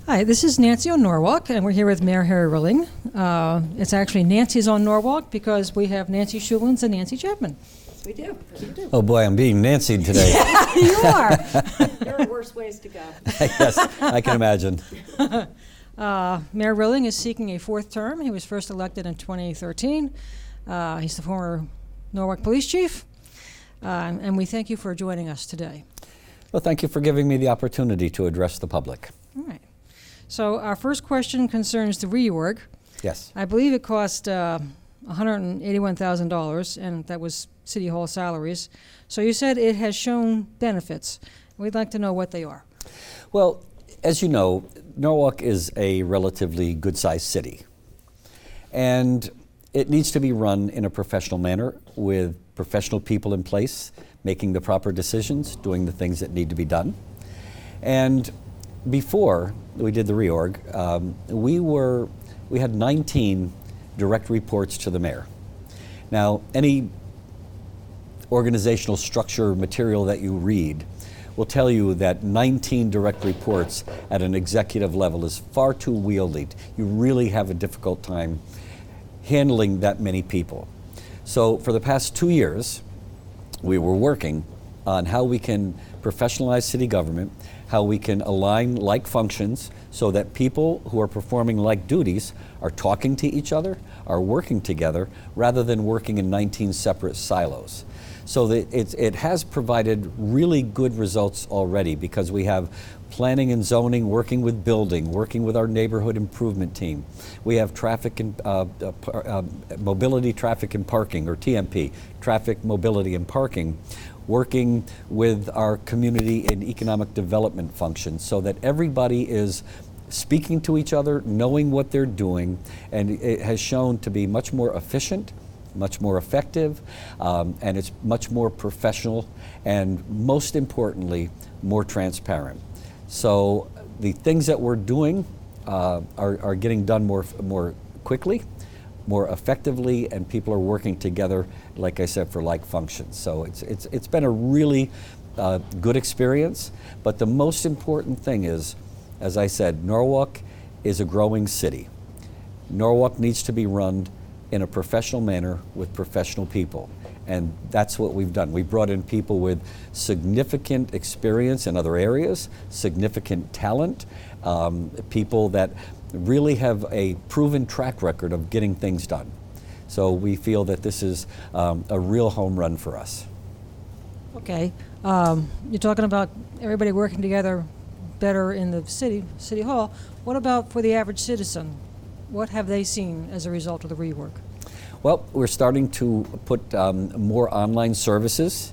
Hi, this is Nancy on Norwalk, and we're here with Mayor Harry Rilling. It's actually Nancy's on Norwalk because we have Nancy Schulins and Nancy Chapman. Yes, we do. Yes, we do. Oh boy, I'm being Nancy today. You are. There are worse ways to go. Yes, I can imagine. Mayor Rilling is seeking a fourth term. He was first elected in 2013. He's the former Norwalk Police Chief, and we thank you for joining us today. Well, thank you for giving me the opportunity to address the public. All right. So our first question concerns the reorg. Yes. I believe it cost $181,000, and that was City Hall salaries. So you said it has shown benefits. We'd like to know what they are. Well, as you know, Norwalk is a relatively good-sized city, and it needs to be run in a professional manner with professional people in place, making the proper decisions, doing the things that need to be done. And before we did the reorg, we had 19 direct reports to the mayor. Now, any organizational structure material that you read will tell you that 19 direct reports at an executive level is far too wieldy. You really have a difficult time handling that many people. So for the past 2 years, we were working on how we can professionalize city government, how we can align like functions so that people who are performing like duties are talking to each other, are working together, rather than working in 19 separate silos. So that it has provided really good results already, because we have planning and zoning working with building, working with our neighborhood improvement team. We have traffic and mobility, traffic and parking, or TMP, traffic, mobility and parking, working with our community and economic development functions so that everybody is speaking to each other, knowing what they're doing, and it has shown to be much more efficient, much more effective, and it's much more professional, and most importantly, more transparent. So the things that we're doing are getting done more quickly, more effectively, and people are working together, like I said, for like functions. So it's been a really good experience, but the most important thing is, as I said, Norwalk is a growing city. Norwalk needs to be run in a professional manner with professional people. And that's what we've done. We brought in people with significant experience in other areas, significant talent, people that really have a proven track record of getting things done. So we feel that this is a real home run for us. Okay. You're talking about everybody working together better in the city hall. What about for the average citizen? What have they seen as a result of the rework? Well, we're starting to put more online services.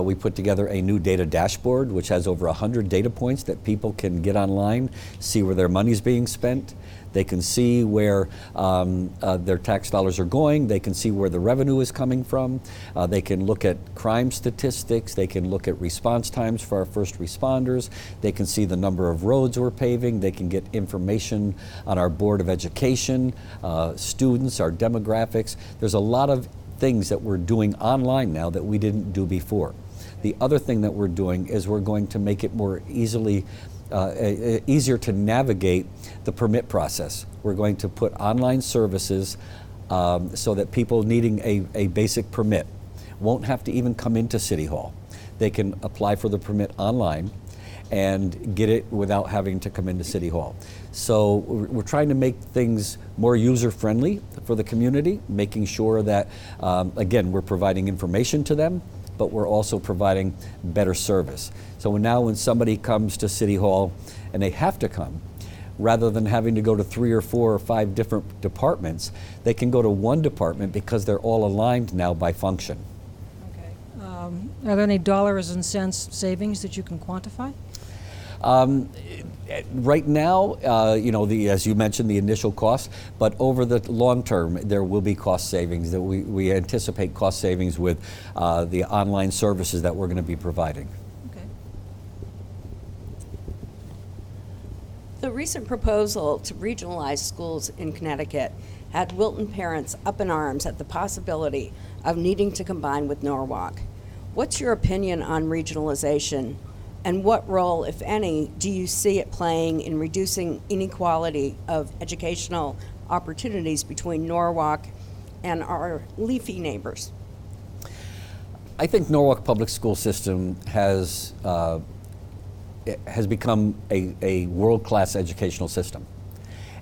We put together a new data dashboard, which has over 100 data points that people can get online, see where their money's being spent. They can see where their tax dollars are going. They can see where the revenue is coming from. They can look at crime statistics. They can look at response times for our first responders. They can see the number of roads we're paving. They can get information on our Board of Education, students, our demographics. There's a lot of things that we're doing online now that we didn't do before. The other thing that we're doing is we're going to make it more easier to navigate the permit process. We're going to put online services so that people needing a basic permit won't have to even come into City Hall. They can apply for the permit online and get it without having to come into City Hall. So we're trying to make things more user-friendly for the community, making sure that, again, we're providing information to them, but we're also providing better service. So now when somebody comes to City Hall, and they have to come, rather than having to go to 3 or 4 or 5 different departments, they can go to one department because they're all aligned now by function. Okay. Are there any dollars and cents savings that you can quantify? Right now, as you mentioned, the initial cost, but over the long term, there will be cost savings. That we anticipate cost savings with the online services that we're going to be providing. Okay. The recent proposal to regionalize schools in Connecticut had Wilton parents up in arms at the possibility of needing to combine with Norwalk. What's your opinion on regionalization And what role, if any, do you see it playing in reducing inequality of educational opportunities between Norwalk and our leafy neighbors? I think Norwalk Public School System has become a world-class educational system.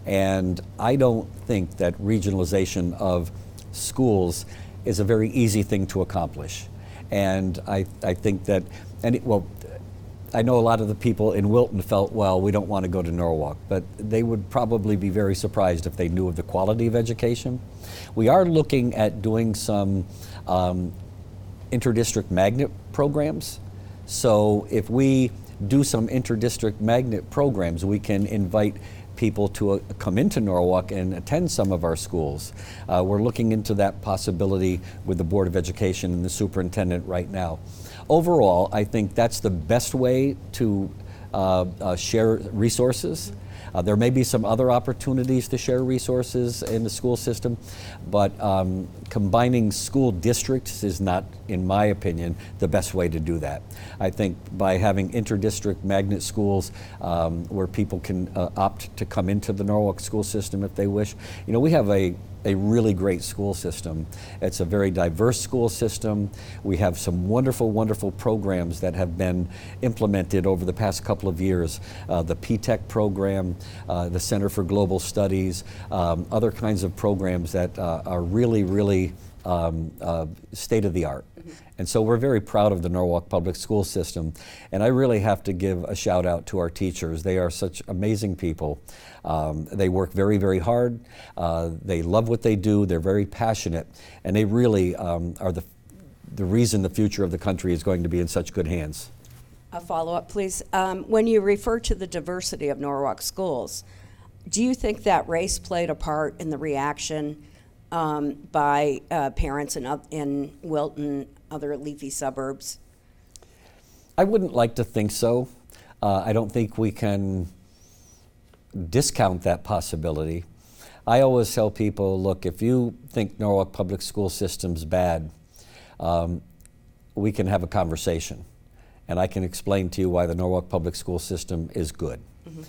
And I don't think that regionalization of schools is a very easy thing to accomplish. And I think that, I know a lot of the people in Wilton felt, well, we don't want to go to Norwalk, but they would probably be very surprised if they knew of the quality of education. We are looking at doing some interdistrict magnet programs. So if we do some interdistrict magnet programs, we can invite people to come into Norwalk and attend some of our schools. We're looking into that possibility with the Board of Education and the superintendent right now. Overall, I think that's the best way to share resources. There may be some other opportunities to share resources in the school system, but combining school districts is not, in my opinion, the best way to do that. I think by having interdistrict magnet schools where people can opt to come into the Norwalk school system if they wish. You know, we have a really great school system. It's a very diverse school system. We have some wonderful, wonderful programs that have been implemented over the past couple of years. The P-TECH program, the Center for Global Studies, other kinds of programs that are really, really state of the art. And so we're very proud of the Norwalk Public School System. And I really have to give a shout out to our teachers. They are such amazing people. They work very, very hard. They love what they do. They're very passionate. And they really are the reason the future of the country is going to be in such good hands. A follow-up, please. When you refer to the diversity of Norwalk schools, do you think that race played a part in the reaction by parents in Wilton, other leafy suburbs? I wouldn't like to think so. I don't think we can discount that possibility. I always tell people, look, if you think Norwalk Public School System's bad, we can have a conversation. And I can explain to you why the Norwalk Public School System is good. Mm-hmm.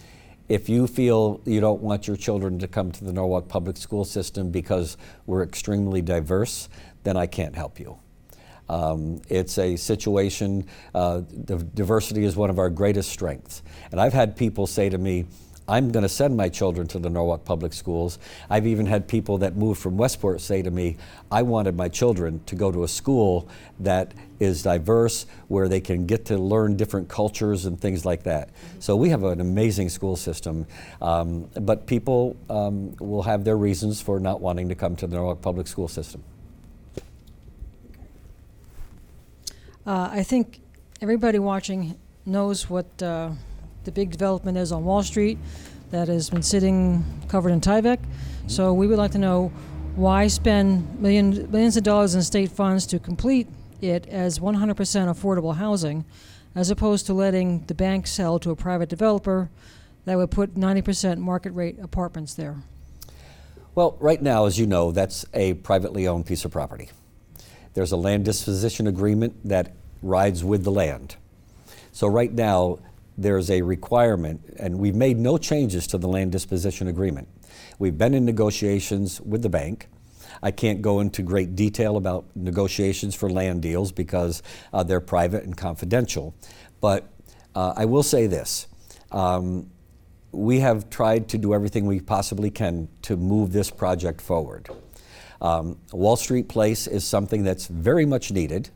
If you feel you don't want your children to come to the Norwalk Public School System because we're extremely diverse, then I can't help you. It's a situation, the diversity is one of our greatest strengths. And I've had people say to me, I'm going to send my children to the Norwalk Public Schools. I've even had people that moved from Westport say to me, I wanted my children to go to a school that is diverse, where they can get to learn different cultures and things like that. Mm-hmm. So we have an amazing school system, but people will have their reasons for not wanting to come to the Norwalk Public School System. I think everybody watching knows what the big development is on Wall Street that has been sitting covered in Tyvek. So we would like to know why spend millions of dollars in state funds to complete it as 100% affordable housing, as opposed to letting the bank sell to a private developer that would put 90% market rate apartments there. Well, right now, as you know, that's a privately owned piece of property. There's a land disposition agreement that rides with the land. So right now, there's a requirement, and we've made no changes to the land disposition agreement. We've been in negotiations with the bank. I can't go into great detail about negotiations for land deals because they're private and confidential. But I will say this. We have tried to do everything we possibly can to move this project forward. Wall Street Place is something that's very much needed.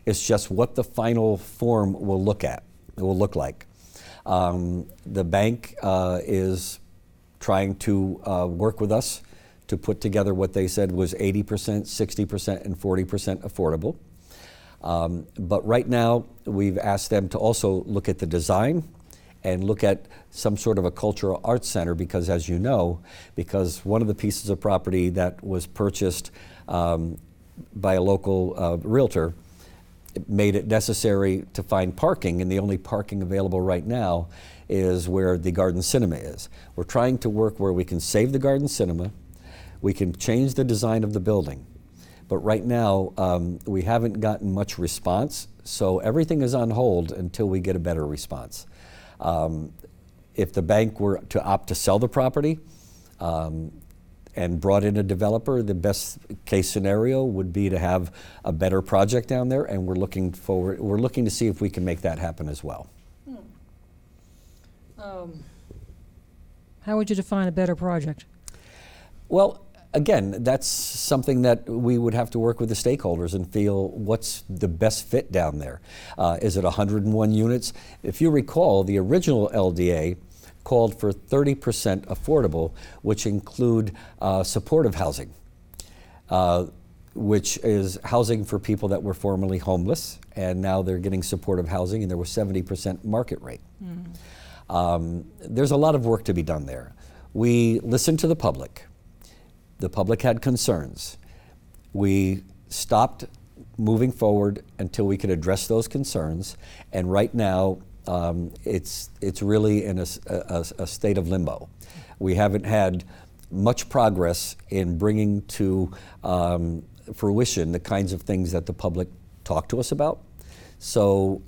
It's just what the final form will look like. The bank is trying to work with us to put together what they said was 80%, 60%, and 40% affordable. But right now, we've asked them to also look at the design and look at some sort of a cultural arts center because, as you know, because one of the pieces of property that was purchased by a local realtor, it made it necessary to find parking, and the only parking available right now is where the Garden Cinema is. We're trying to work where we can save the Garden Cinema, we can change the design of the building, but right now we haven't gotten much response, So everything is on hold until we get a better response. If the bank were to opt to sell the property and brought in a developer, the best case scenario would be to have a better project down there, and we're looking to see if we can make that happen as well. How would you define a better project? Well, again, that's something that we would have to work with the stakeholders and feel what's the best fit down there. Is it 101 units? If you recall, the original LDA called for 30% affordable, which include supportive housing, which is housing for people that were formerly homeless, and now they're getting supportive housing, and there was 70% market rate. There's a lot of work to be done there. We listened to the public. The public had concerns. We stopped moving forward until we could address those concerns, and right now it's really in a state of limbo. We haven't had much progress in bringing to fruition the kinds of things that the public talked to us about. So,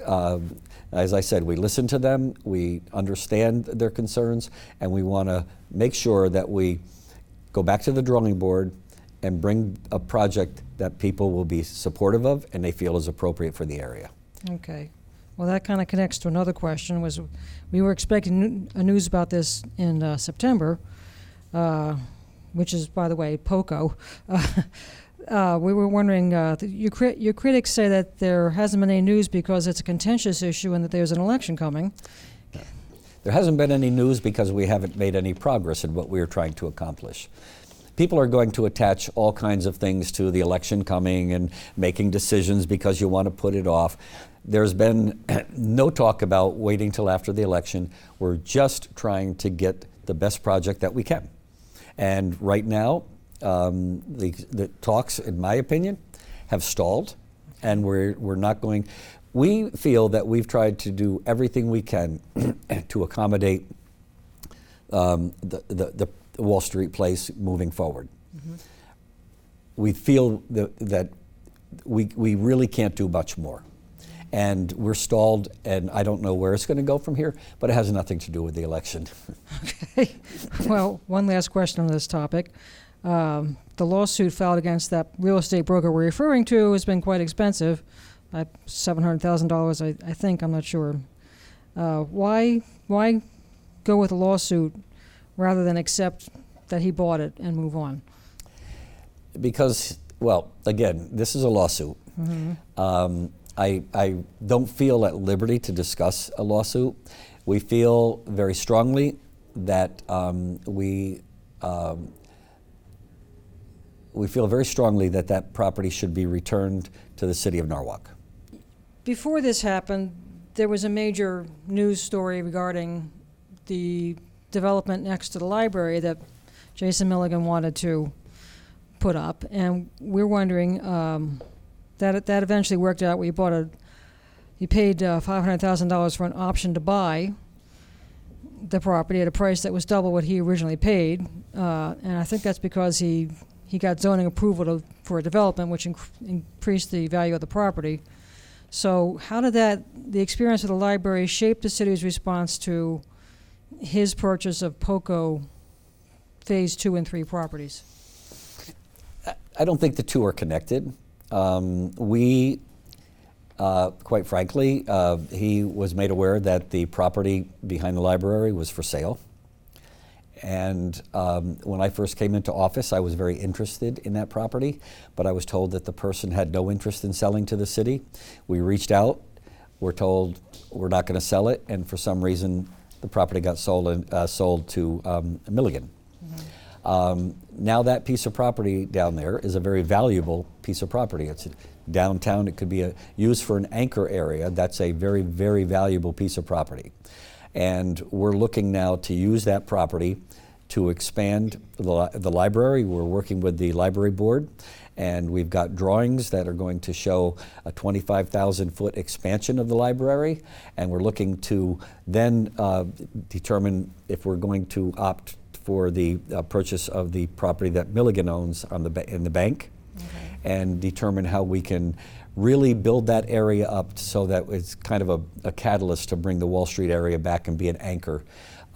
as I said, we listen to them, we understand their concerns, and we want to make sure that we go back to the drawing board and bring a project that people will be supportive of and they feel is appropriate for the area. Okay. Well, that kind of connects to another question. We were expecting news about this in September, which is, by the way, POCO. We were wondering, your critics say that there hasn't been any news because it's a contentious issue and that there's an election coming. There hasn't been any news because we haven't made any progress in what we are trying to accomplish. People are going to attach all kinds of things to the election coming and making decisions because you want to put it off. There's been no talk about waiting till after the election. We're just trying to get the best project that we can. And right now, the talks, in my opinion, have stalled, and we're not going. We feel that we've tried to do everything we can to accommodate the Wall Street place moving forward. Mm-hmm. We feel that we really can't do much more. And we're stalled, and I don't know where it's going to go from here, but it has nothing to do with the election. Okay. Well, one last question on this topic. The lawsuit filed against that real estate broker we're referring to has been quite expensive. $700,000, I think. I'm not sure. Why go with a lawsuit rather than accept that he bought it and move on? Because, well, again, this is a lawsuit. Mm-hmm. I don't feel at liberty to discuss a lawsuit. We feel very strongly that we feel very strongly that that property should be returned to the city of Norwalk. Before this happened, there was a major news story regarding the development next to the library that Jason Milligan wanted to put up, and we're wondering that eventually worked out. He paid $500,000 for an option to buy the property at a price that was double what he originally paid, and I think that's because he got zoning approval for a development, which increased the value of the property. So how did the experience of the library shape the city's response to his purchase of POCO Phase 2 and 3 properties? I don't think the two are connected. Quite frankly, he was made aware that the property behind the library was for sale. And when I first came into office, I was very interested in that property, but I was told that the person had no interest in selling to the city. We reached out, we're told we're not going to sell it, and for some reason the property got sold to Milligan. Mm-hmm. Now that piece of property down there is a very valuable piece of property. It's downtown. It could be used for an anchor area. That's a very, very valuable piece of property. And we're looking now to use that property to expand the library. We're working with the library board, and we've got drawings that are going to show a 25,000-foot expansion of the library, and we're looking to then determine if we're going to opt for the purchase of the property that Milligan owns in the bank, okay, and determine how we can really build that area up so that it's kind of a catalyst to bring the Wall Street area back and be an anchor.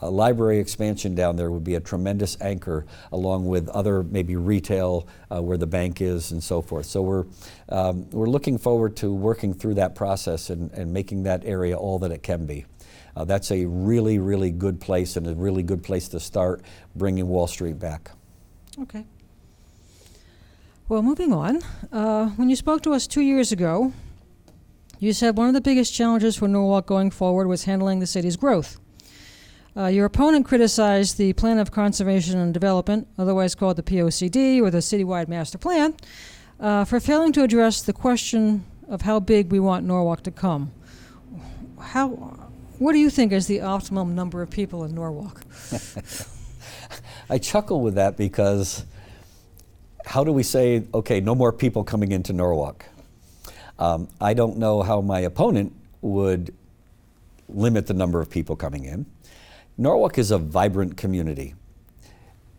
A library expansion down there would be a tremendous anchor, along with other maybe retail where the bank is and so forth. So we're looking forward to working through that process and making that area all that it can be. That's a really, really good place and a really good place to start bringing Wall Street back. Okay. Well, moving on. When you spoke to us 2 years ago, you said one of the biggest challenges for Norwalk going forward was handling the city's growth. Your opponent criticized the Plan of Conservation and Development, otherwise called the POCD, or the Citywide Master Plan, for failing to address the question of how big we want Norwalk to come. What do you think is the optimum number of people in Norwalk? I chuckle with that because how do we say, okay, no more people coming into Norwalk? I don't know how my opponent would limit the number of people coming in. Norwalk is a vibrant community.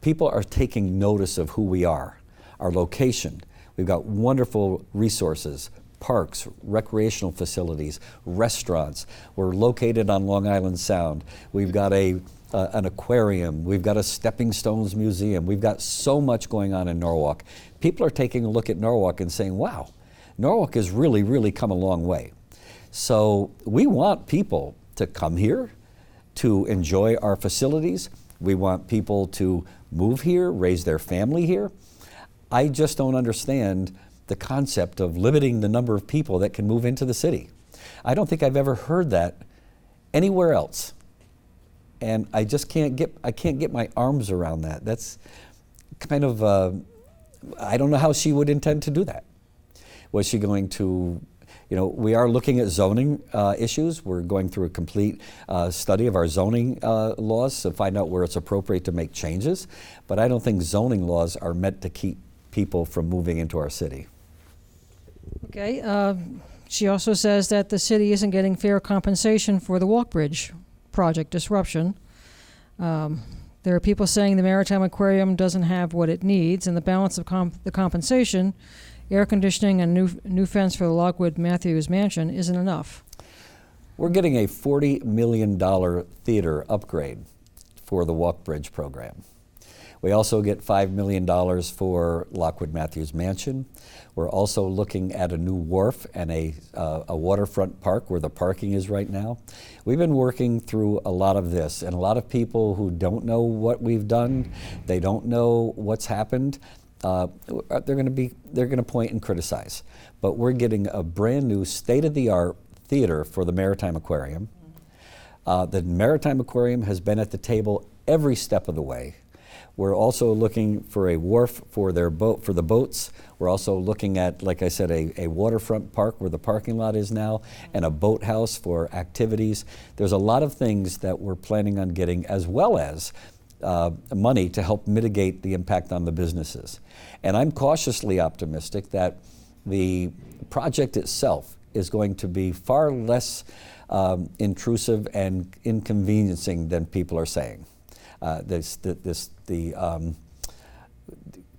People are taking notice of who we are, our location. We've got wonderful resources, parks, recreational facilities, restaurants. We're located on Long Island Sound. We've got an aquarium. We've got a Stepping Stones museum. We've got so much going on in Norwalk. People are taking a look at Norwalk and saying, wow, Norwalk has really, really come a long way. So we want people to come here, to enjoy our facilities. We want people to move here, raise their family here. I just don't understand the concept of limiting the number of people that can move into the city. I don't think I've ever heard that anywhere else. And I just can't get my arms around that. That's kind of, I don't know how she would intend to do that. Was she going to, we are looking at zoning issues. We're going through a complete study of our zoning laws to find out where it's appropriate to make changes. But I don't think zoning laws are meant to keep people from moving into our city. Okay. She also says that the city isn't getting fair compensation for the walk bridge project disruption. There are people saying the Maritime Aquarium doesn't have what it needs, and the balance of the compensation, air conditioning and new fence for the Lockwood Matthews Mansion isn't enough. We're getting a $40 million theater upgrade for the walk bridge program. We also get $5 million for Lockwood Matthews Mansion. We're also looking at a new wharf and a waterfront park where the parking is right now. We've been working through a lot of this, and a lot of people who don't know what we've done, they don't know what's happened, they're going to point and criticize. But we're getting a brand new state-of-the-art theater for the Maritime Aquarium. The Maritime Aquarium has been at the table every step of the way. We're also looking for a wharf for the boats. We're also looking at, like I said, a waterfront park where the parking lot is now, and a boathouse for activities. There's a lot of things that we're planning on getting, as well as money to help mitigate the impact on the businesses. And I'm cautiously optimistic that the project itself is going to be far less intrusive and inconveniencing than people are saying. The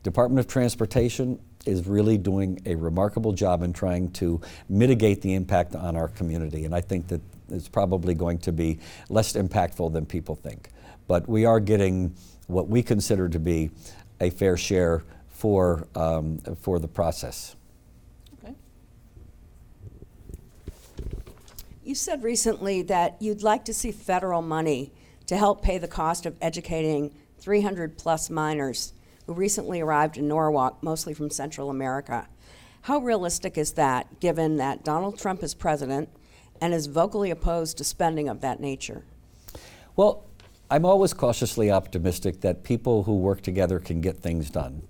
Department of Transportation is really doing a remarkable job in trying to mitigate the impact on our community, and I think that it's probably going to be less impactful than people think. But we are getting what we consider to be a fair share for the process. Okay. You said recently that you'd like to see federal money to help pay the cost of educating 300 plus minors who recently arrived in Norwalk, mostly from Central America. How realistic is that, given that Donald Trump is president and is vocally opposed to spending of that nature? Well, I'm always cautiously optimistic that people who work together can get things done.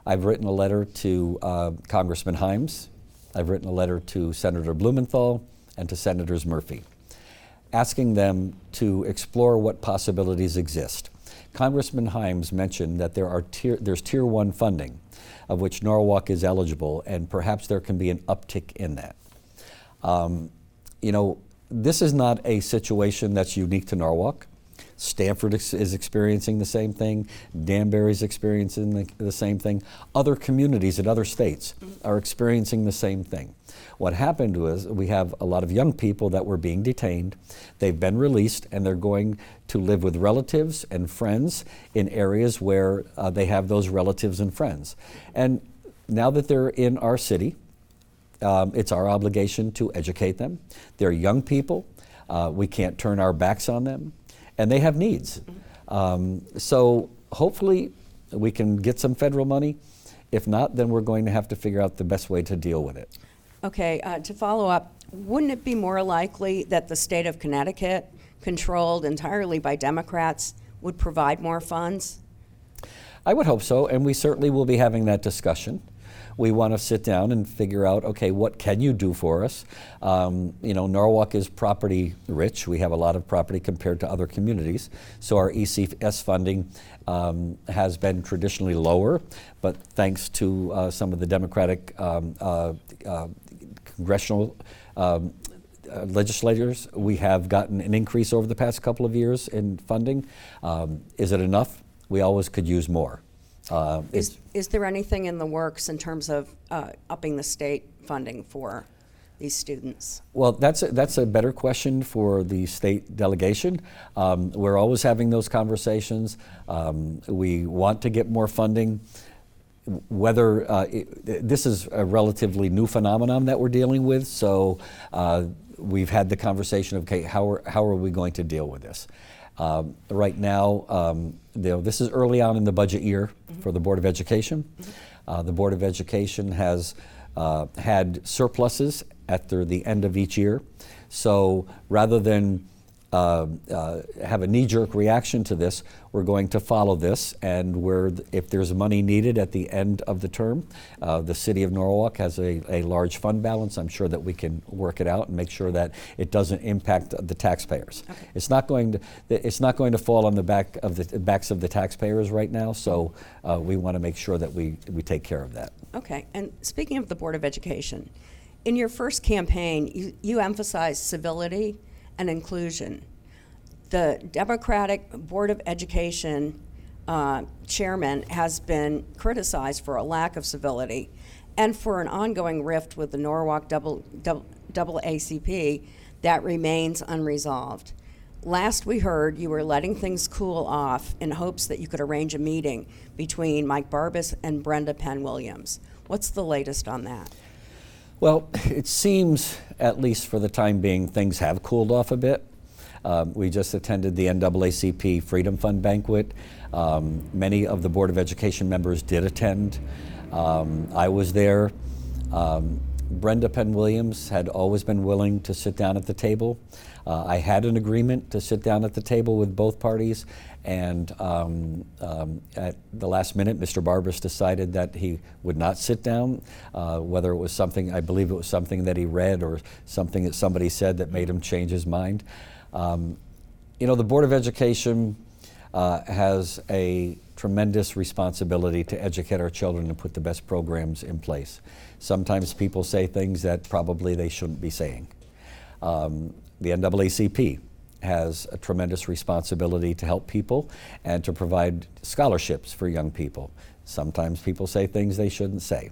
I've written a letter to Congressman Himes. I've written a letter to Senator Blumenthal and to Senators Murphy, asking them to explore what possibilities exist. Congressman Himes mentioned that there's Tier 1 funding, of which Norwalk is eligible, and perhaps there can be an uptick in that. This is not a situation that's unique to Norwalk. Stanford is experiencing the same thing. Danbury's experiencing the same thing. Other communities in other states are experiencing the same thing. What happened was we have a lot of young people that were being detained. They've been released, and they're going to live with relatives and friends in areas where they have those relatives and friends. And now that they're in our city, it's our obligation to educate them. They're young people. We can't turn our backs on them, and they have needs. So hopefully we can get some federal money. If not, then we're going to have to figure out the best way to deal with it. Okay, to follow up, wouldn't it be more likely that the state of Connecticut, controlled entirely by Democrats, would provide more funds? I would hope so, and we certainly will be having that discussion. We want to sit down and figure out, okay, what can you do for us? Norwalk is property rich. We have a lot of property compared to other communities. So our ECS funding has been traditionally lower, but thanks to some of the Democratic congressional legislators, we have gotten an increase over the past couple of years in funding. Is it enough? We always could use more. Is there anything in the works in terms of upping the state funding for these students? Well, that's a better question for the state delegation. We're always having those conversations. We want to get more funding. Whether this is a relatively new phenomenon that we're dealing with, so we've had the conversation of, okay, how are we going to deal with this? Right now, this is early on in the budget year for the Board of Education. The Board of Education has had surpluses at the end of each year. So rather than have a knee-jerk reaction to this, we're going to follow this, and if there's money needed at the end of the term, the City of Norwalk has a large fund balance. I'm sure that we can work it out and make sure that it doesn't impact the taxpayers. Okay. It's not going to fall on the backs of the taxpayers right now. So we want to make sure that we take care of that. Okay. And speaking of the Board of Education, in your first campaign, you emphasized civility and inclusion. The Democratic Board of Education chairman has been criticized for a lack of civility and for an ongoing rift with the Norwalk AACP that remains unresolved. Last we heard, you were letting things cool off in hopes that you could arrange a meeting between Mike Barbas and Brenda Penn-Williams. What's the latest on that? Well, it seems, at least for the time being, things have cooled off a bit. We just attended the NAACP Freedom Fund banquet. Many of the Board of Education members did attend. I was there. Brenda Penn-Williams had always been willing to sit down at the table. I had an agreement to sit down at the table with both parties, and at the last minute, Mr. Barbas decided that he would not sit down, whether it was something, I believe it was something that he read or something that somebody said that made him change his mind. The Board of Education has a tremendous responsibility to educate our children and put the best programs in place. Sometimes people say things that probably they shouldn't be saying. The NAACP has a tremendous responsibility to help people and to provide scholarships for young people. Sometimes people say things they shouldn't say.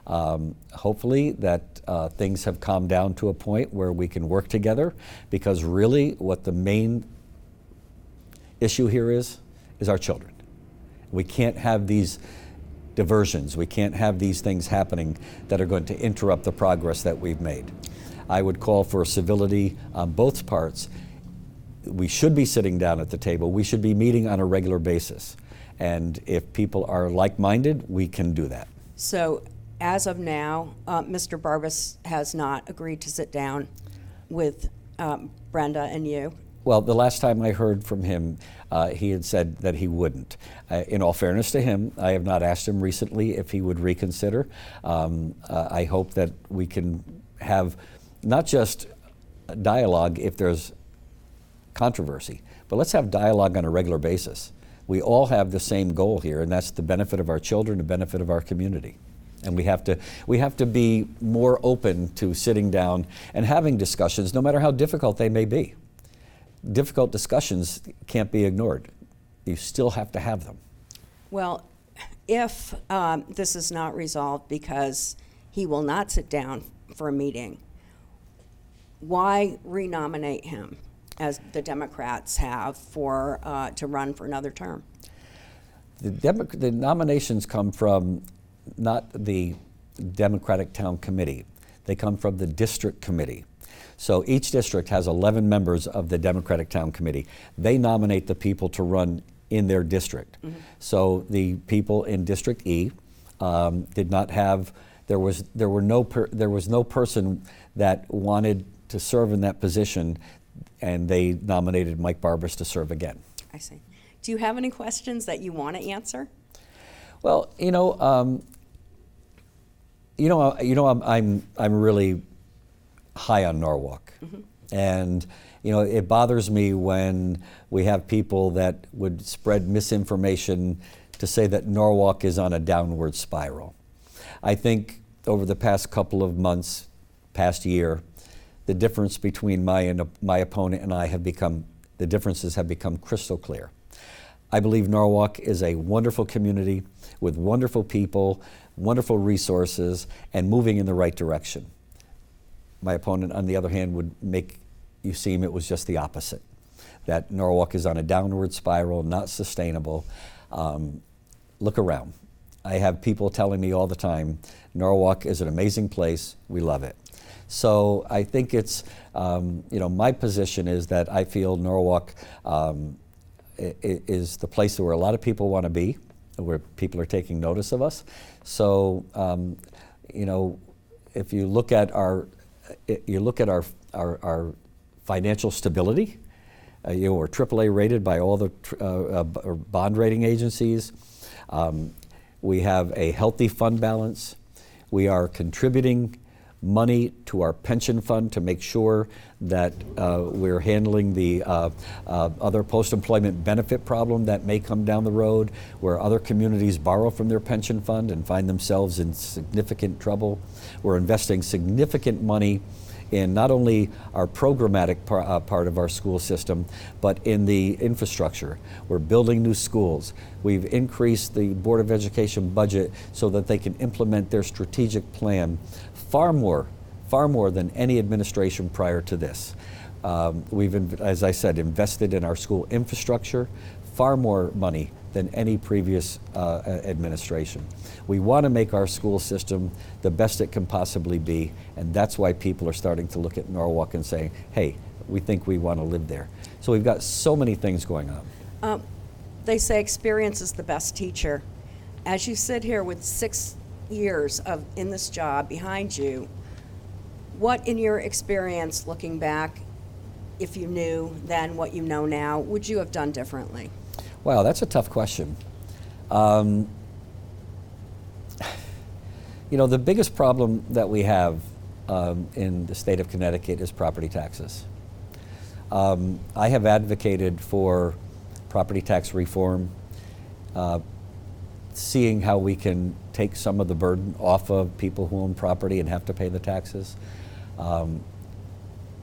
Hopefully that things have calmed down to a point where we can work together, because really what the main issue here is our children. We can't have these diversions. We can't have these things happening that are going to interrupt the progress that we've made. I would call for civility on both parts. We should be sitting down at the table. We should be meeting on a regular basis. And if people are like-minded, we can do that. So as of now, Mr. Barbas has not agreed to sit down with Brenda and you? Well, the last time I heard from him, he had said that he wouldn't. In all fairness to him, I have not asked him recently if he would reconsider. I hope that we can have not just dialogue if there's controversy, but let's have dialogue on a regular basis. We all have the same goal here, and that's the benefit of our children, the benefit of our community. And we have to be more open to sitting down and having discussions, no matter how difficult they may be. difficult discussions can't be ignored. You still have to have them. Well, if this is not resolved because he will not sit down for a meeting, why renominate him, as the Democrats have, to run for another term? The nominations come from not the Democratic Town Committee. They come from the district committee. So each district has 11 members of the Democratic Town Committee. They nominate the people to run in their district. Mm-hmm. So the people in District E did not have. There was no person that wanted to serve in that position, and they nominated Mike Barbas to serve again. I see. Do you have any questions that you want to answer? Well, I'm really high on Norwalk, mm-hmm. and it bothers me when we have people that would spread misinformation to say that Norwalk is on a downward spiral. I think over the past couple of months, past year, the difference between my opponent and I the differences have become crystal clear. I believe Norwalk is a wonderful community with wonderful people, wonderful resources, and moving in the right direction. My opponent, on the other hand, would make you seem it was just the opposite, that Norwalk is on a downward spiral, not sustainable. Look around. I have people telling me all the time, Norwalk is an amazing place, we love it. So I think it's, my position is that I feel Norwalk is the place where a lot of people want to be, where people are taking notice of us. So, if you look at our financial stability, we're AAA rated by all the bond rating agencies. We have a healthy fund balance. We are contributing money to our pension fund to make sure that we're handling the other post-employment benefit problem that may come down the road, where other communities borrow from their pension fund and find themselves in significant trouble. We're investing significant money in not only our programmatic part of our school system, but in the infrastructure. We're building new schools. We've increased the Board of Education budget so that they can implement their strategic plan far more than any administration prior to this. We've, as I said, invested in our school infrastructure, far more money than any previous administration. We want to make our school system the best it can possibly be, and that's why people are starting to look at Norwalk and saying, hey, we think we want to live there. So we've got so many things going on. They say experience is the best teacher. As you sit here with 6 years in this job behind you, what in your experience, looking back, if you knew then what you know now, would you have done differently? Wow, that's a tough question. The biggest problem that we have in the state of Connecticut is property taxes. I have advocated for property tax reform, seeing how we can take some of the burden off of people who own property and have to pay the taxes.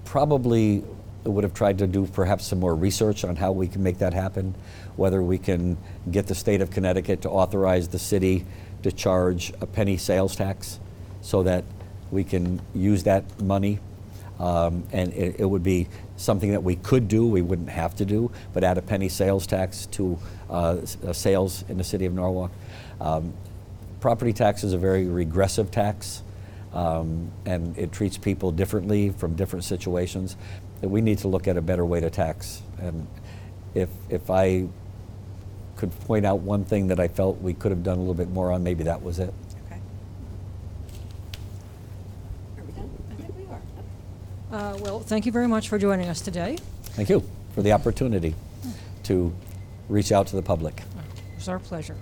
Probably would have tried to do perhaps some more research on how we can make that happen, whether we can get the state of Connecticut to authorize the city to charge a penny sales tax so that we can use that money. And it would be something that we could do, we wouldn't have to do, but add a penny sales tax to sales in the city of Norwalk. Property tax is a very regressive tax, and it treats people differently from different situations. We need to look at a better way to tax. And if I could point out one thing that I felt we could have done a little bit more on, maybe that was it. Okay. Are we done? I think we are. Well, thank you very much for joining us today. Thank you for the opportunity to reach out to the public. It was our pleasure.